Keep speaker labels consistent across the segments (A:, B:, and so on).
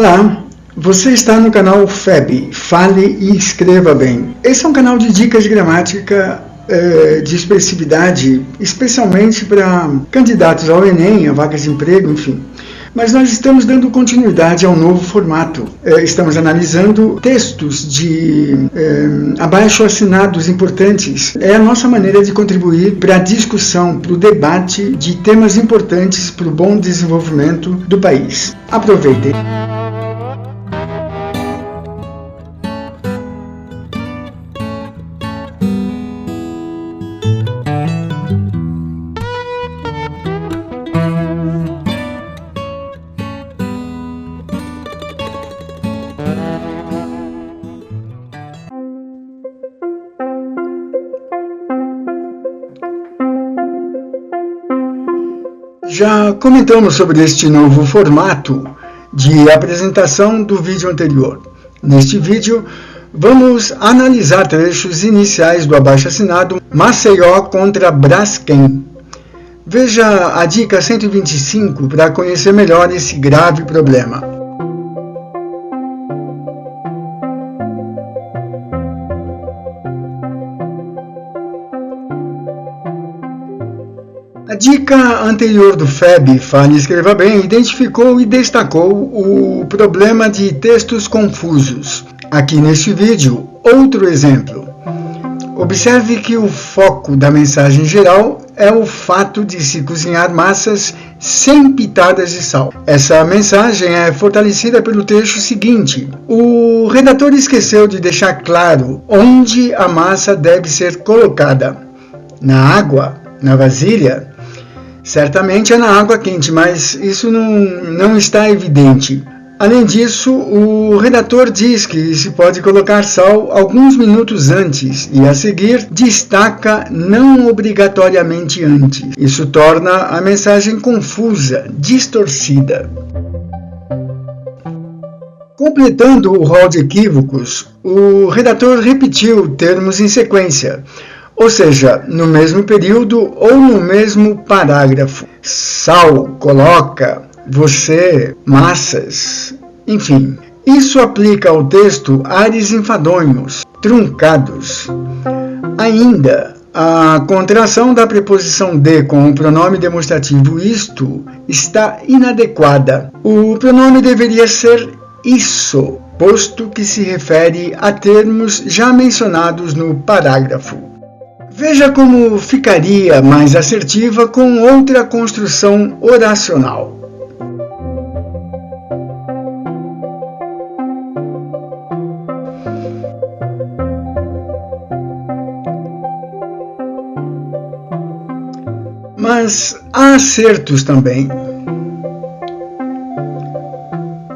A: Olá, você está no canal FEB, Fale e Escreva Bem. Esse é um canal de dicas de gramática de expressividade, especialmente para candidatos ao Enem, a vagas de emprego, enfim. Mas nós estamos dando continuidade ao novo formato. Estamos analisando textos de abaixo-assinados importantes. É a nossa maneira de contribuir para a discussão, para o debate de temas importantes para o bom desenvolvimento do país. Aproveitem! Já comentamos sobre este novo formato de apresentação do vídeo anterior. Neste vídeo, vamos analisar trechos iniciais do abaixo-assinado Maceió contra Braskem. Veja a dica 125 para conhecer melhor esse grave problema. A dica anterior do FEB, Fale e Escreva Bem, identificou e destacou o problema de textos confusos. Aqui neste vídeo, outro exemplo. Observe que o foco da mensagem geral é o fato de se cozinhar massas sem pitadas de sal. Essa mensagem é fortalecida pelo trecho seguinte. O redator esqueceu de deixar claro onde a massa deve ser colocada. Na água? Na vasilha? Certamente é na água quente, mas isso não está evidente. Além disso, o redator diz que se pode colocar sal alguns minutos antes e, a seguir, destaca não obrigatoriamente antes. Isso torna a mensagem confusa, distorcida. Completando o rol de equívocos, o redator repetiu termos em sequência, ou seja, no mesmo período ou no mesmo parágrafo. Sal, coloca, você, massas, enfim. Isso aplica ao texto ares enfadonhos, truncados. Ainda, a contração da preposição de com o pronome demonstrativo isto está inadequada. O pronome deveria ser isso, posto que se refere a termos já mencionados no parágrafo. Veja como ficaria mais assertiva com outra construção oracional. Mas há acertos também.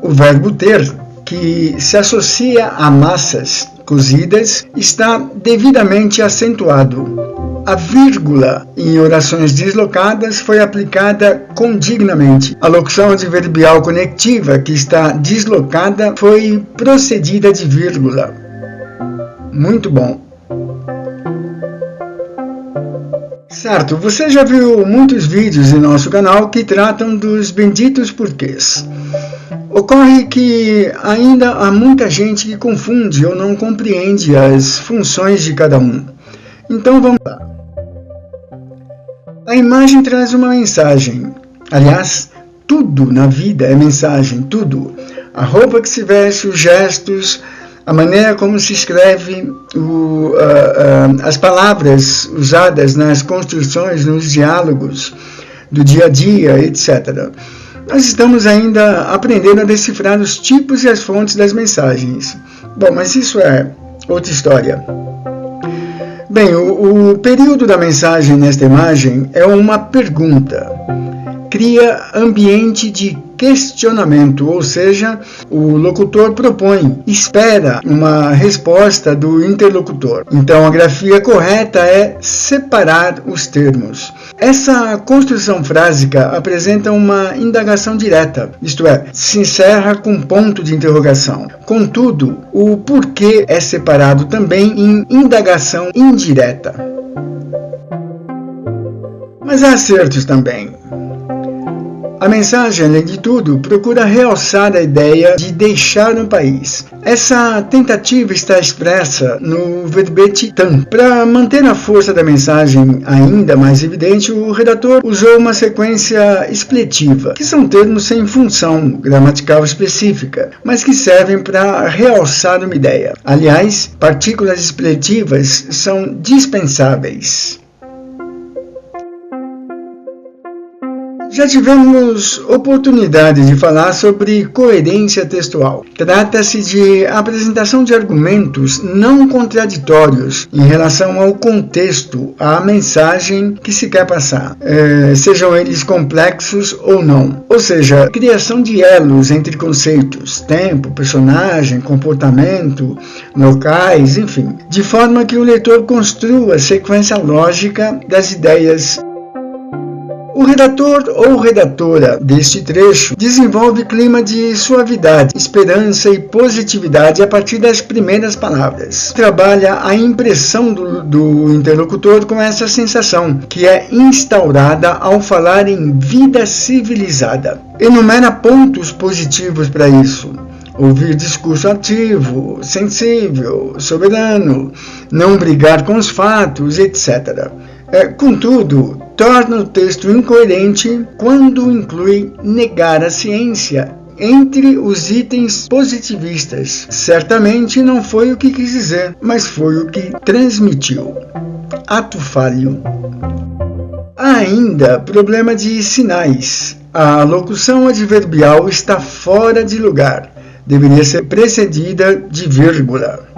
A: O verbo ter, que se associa a massas cozidas, está devidamente acentuado. A vírgula em orações deslocadas foi aplicada condignamente. A locução adverbial conectiva, que está deslocada, foi procedida de vírgula. Muito bom. Certo, você já viu muitos vídeos em nosso canal que tratam dos benditos porquês. Ocorre que ainda há muita gente que confunde ou não compreende as funções de cada um. Então vamos lá. A imagem traz uma mensagem. Aliás, tudo na vida é mensagem, tudo. A roupa que se veste, os gestos, a maneira como se escreve, as palavras usadas nas construções, nos diálogos do dia a dia, etc. Nós estamos ainda aprendendo a decifrar os tipos e as fontes das mensagens. Bom, mas isso é outra história. Bem, o período da mensagem nesta imagem é uma pergunta. Cria ambiente de questionamento, ou seja, o locutor propõe, espera uma resposta do interlocutor. Então, a grafia correta é separar os termos. Essa construção frásica apresenta uma indagação direta, isto é, se encerra com ponto de interrogação. Contudo, o porquê é separado também em indagação indireta. Mas há acertos também. A mensagem, além de tudo, procura realçar a ideia de deixar um país. Essa tentativa está expressa no verbete tam. Para manter a força da mensagem ainda mais evidente, o redator usou uma sequência expletiva, que são termos sem função gramatical específica, mas que servem para realçar uma ideia. Aliás, partículas expletivas são dispensáveis. Já tivemos oportunidade de falar sobre coerência textual. Trata-se de apresentação de argumentos não contraditórios em relação ao contexto, à mensagem que se quer passar, sejam eles complexos ou não. Ou seja, criação de elos entre conceitos, tempo, personagem, comportamento, locais, enfim, de forma que o leitor construa a sequência lógica das ideias. O redator ou redatora deste trecho desenvolve clima de suavidade, esperança e positividade a partir das primeiras palavras. Trabalha a impressão do interlocutor com essa sensação, que é instaurada ao falar em vida civilizada. Enumera pontos positivos para isso. Ouvir discurso ativo, sensível, soberano, não brigar com os fatos, etc. Contudo, torna o texto incoerente quando inclui negar a ciência entre os itens positivistas. Certamente não foi o que quis dizer, mas foi o que transmitiu. Ato falho. Há ainda problema de sinais. A locução adverbial está fora de lugar. Deveria ser precedida de vírgula.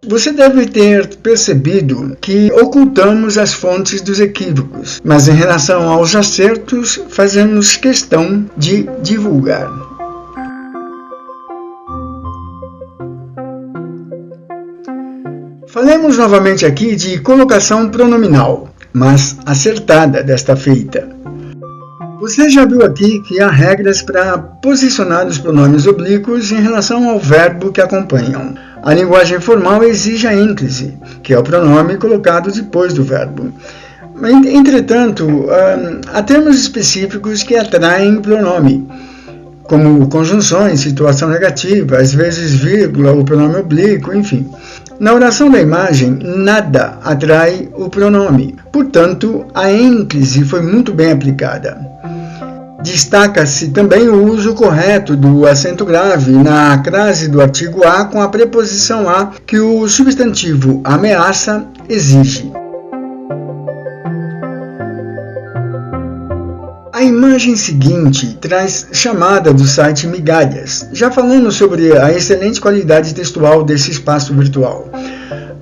A: Você deve ter percebido que ocultamos as fontes dos equívocos, mas em relação aos acertos, fazemos questão de divulgar. Falemos novamente aqui de colocação pronominal, mas acertada desta feita. Você já viu aqui que há regras para posicionar os pronomes oblíquos em relação ao verbo que acompanham. A linguagem formal exige a ênclise, que é o pronome colocado depois do verbo. Entretanto, há termos específicos que atraem o pronome, como conjunções, situação negativa, às vezes vírgula, o pronome oblíquo, enfim. Na oração da imagem, nada atrai o pronome. Portanto, a ênclise foi muito bem aplicada. Destaca-se também o uso correto do acento grave na crase do artigo a com a preposição a que o substantivo ameaça exige. A imagem seguinte traz chamada do site Migalhas, já falando sobre a excelente qualidade textual desse espaço virtual.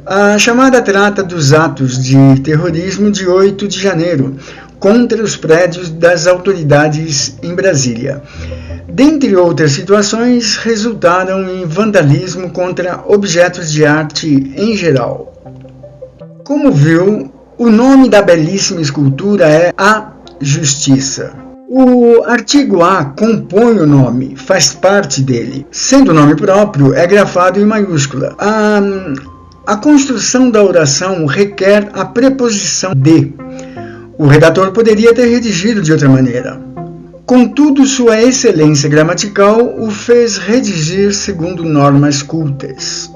A: A chamada trata dos atos de terrorismo de 8 de janeiro, contra os prédios das autoridades em Brasília. Dentre outras situações, resultaram em vandalismo contra objetos de arte em geral. Como viu, o nome da belíssima escultura é A Justiça. O artigo A compõe o nome, faz parte dele. Sendo o nome próprio, é grafado em maiúscula. A construção da oração requer a preposição de. O redator poderia ter redigido de outra maneira. Contudo, sua excelência gramatical o fez redigir segundo normas cultas.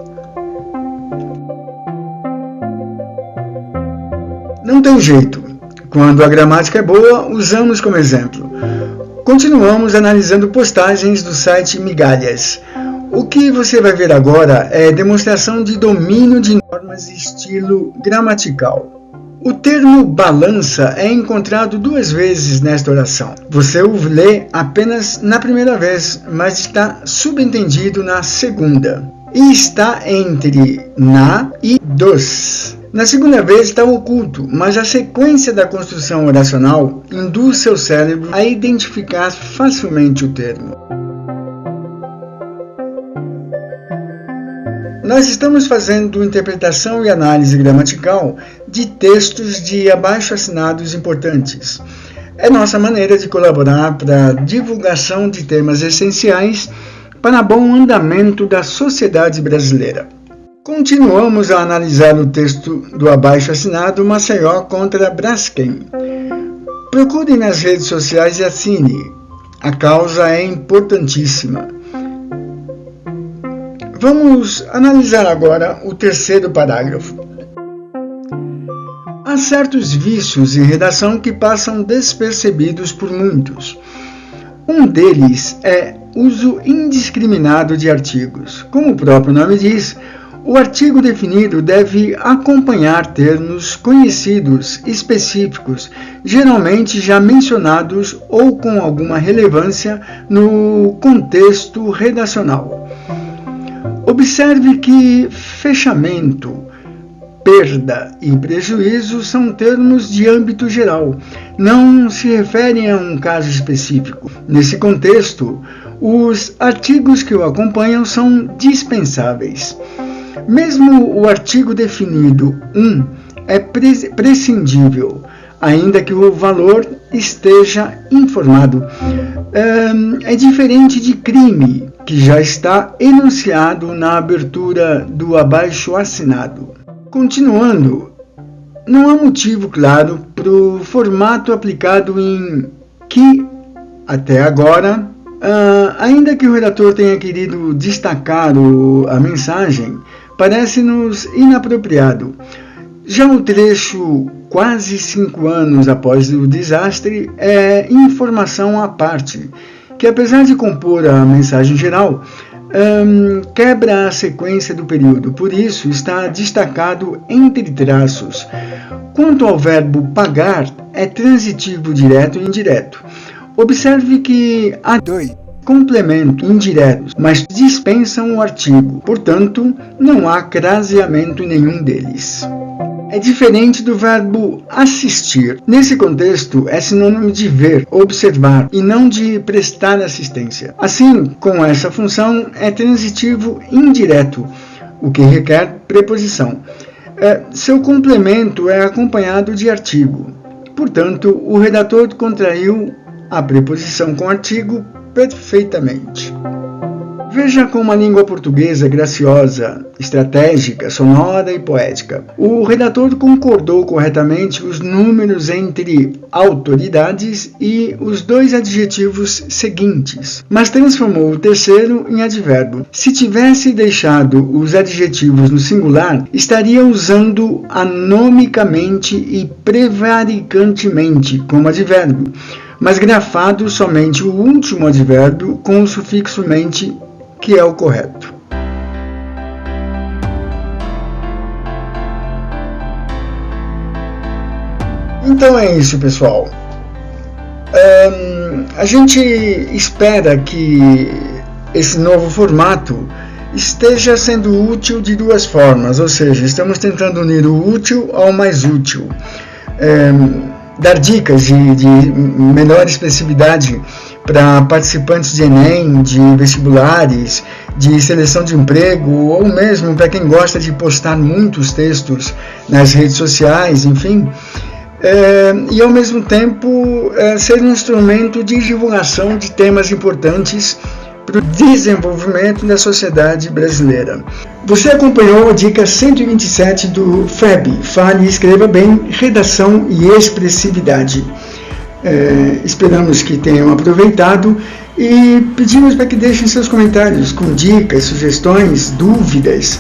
A: Não tem jeito. Quando a gramática é boa, usamos como exemplo. Continuamos analisando postagens do site Migalhas. O que você vai ver agora é demonstração de domínio de normas e estilo gramatical. O termo balança é encontrado 2 vezes nesta oração. Você o lê apenas na primeira vez, mas está subentendido na segunda. E está entre na e dos. Na segunda vez está oculto, mas a sequência da construção oracional induz seu cérebro a identificar facilmente o termo. Nós estamos fazendo interpretação e análise gramatical de textos de abaixo-assinados importantes. É nossa maneira de colaborar para a divulgação de temas essenciais para bom andamento da sociedade brasileira. Continuamos a analisar o texto do abaixo-assinado Maceió contra Braskem. Procure nas redes sociais e assine. A causa é importantíssima. Vamos analisar agora o terceiro parágrafo. Há certos vícios em redação que passam despercebidos por muitos. Um deles é uso indiscriminado de artigos. Como o próprio nome diz, o artigo definido deve acompanhar termos conhecidos, específicos, geralmente já mencionados ou com alguma relevância no contexto redacional. Observe que fechamento, perda e prejuízo são termos de âmbito geral, não se referem a um caso específico. Nesse contexto, os artigos que o acompanham são dispensáveis. Mesmo o artigo definido 1 é prescindível, ainda que o valor esteja informado. É diferente de crime, que já está enunciado na abertura do abaixo-assinado. Continuando, não há motivo claro para o formato aplicado em que, até agora, ainda que o redator tenha querido destacar a mensagem, parece-nos inapropriado. Já o trecho quase 5 anos após o desastre é informação à parte, que apesar de compor a mensagem geral, quebra a sequência do período, por isso está destacado entre traços. Quanto ao verbo pagar, é transitivo direto e indireto. Observe que há 2 complementos indiretos, mas dispensam o artigo, portanto, não há craseamento nenhum deles. É diferente do verbo assistir. Nesse contexto, é sinônimo de ver, observar, e não de prestar assistência. Assim, com essa função, é transitivo indireto, o que requer preposição. Seu complemento é acompanhado de artigo. Portanto, o redator contraiu a preposição com artigo perfeitamente. Veja como a língua portuguesa é graciosa, estratégica, sonora e poética. O redator concordou corretamente os números entre autoridades e os 2 adjetivos seguintes, mas transformou o terceiro em advérbio. Se tivesse deixado os adjetivos no singular, estaria usando anomicamente e prevaricantemente como advérbio, mas grafado somente o último advérbio com o sufixo mente, que é o correto. Então é isso, pessoal. A gente espera que esse novo formato esteja sendo útil de 2 formas, ou seja, estamos tentando unir o útil ao mais útil. Dar dicas de menor expressividade para participantes de Enem, de vestibulares, de seleção de emprego, ou mesmo para quem gosta de postar muitos textos nas redes sociais, enfim. E ao mesmo tempo ser um instrumento de divulgação de temas importantes para o desenvolvimento da sociedade brasileira. Você acompanhou a dica 127 do FEB, Fale e Escreva Bem, Redação e Expressividade. Esperamos que tenham aproveitado e pedimos para que deixem seus comentários com dicas, sugestões, dúvidas,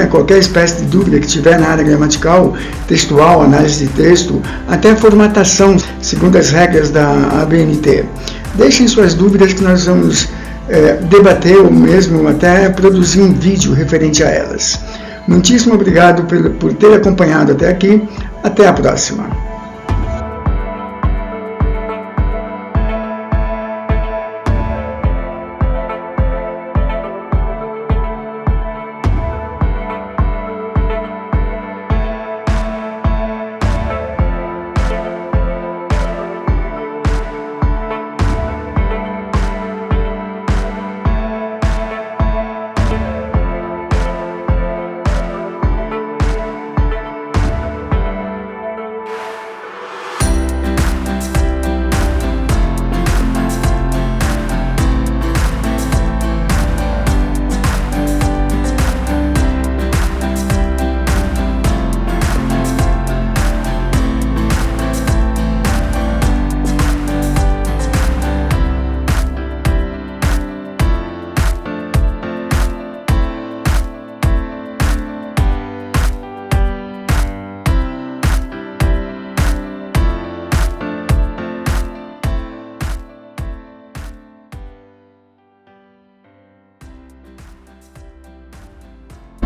A: qualquer espécie de dúvida que tiver na área gramatical, textual, análise de texto, até formatação, segundo as regras da ABNT. Deixem suas dúvidas que nós vamos debater ou mesmo até produzir um vídeo referente a elas. Muitíssimo obrigado por ter acompanhado até aqui. Até a próxima.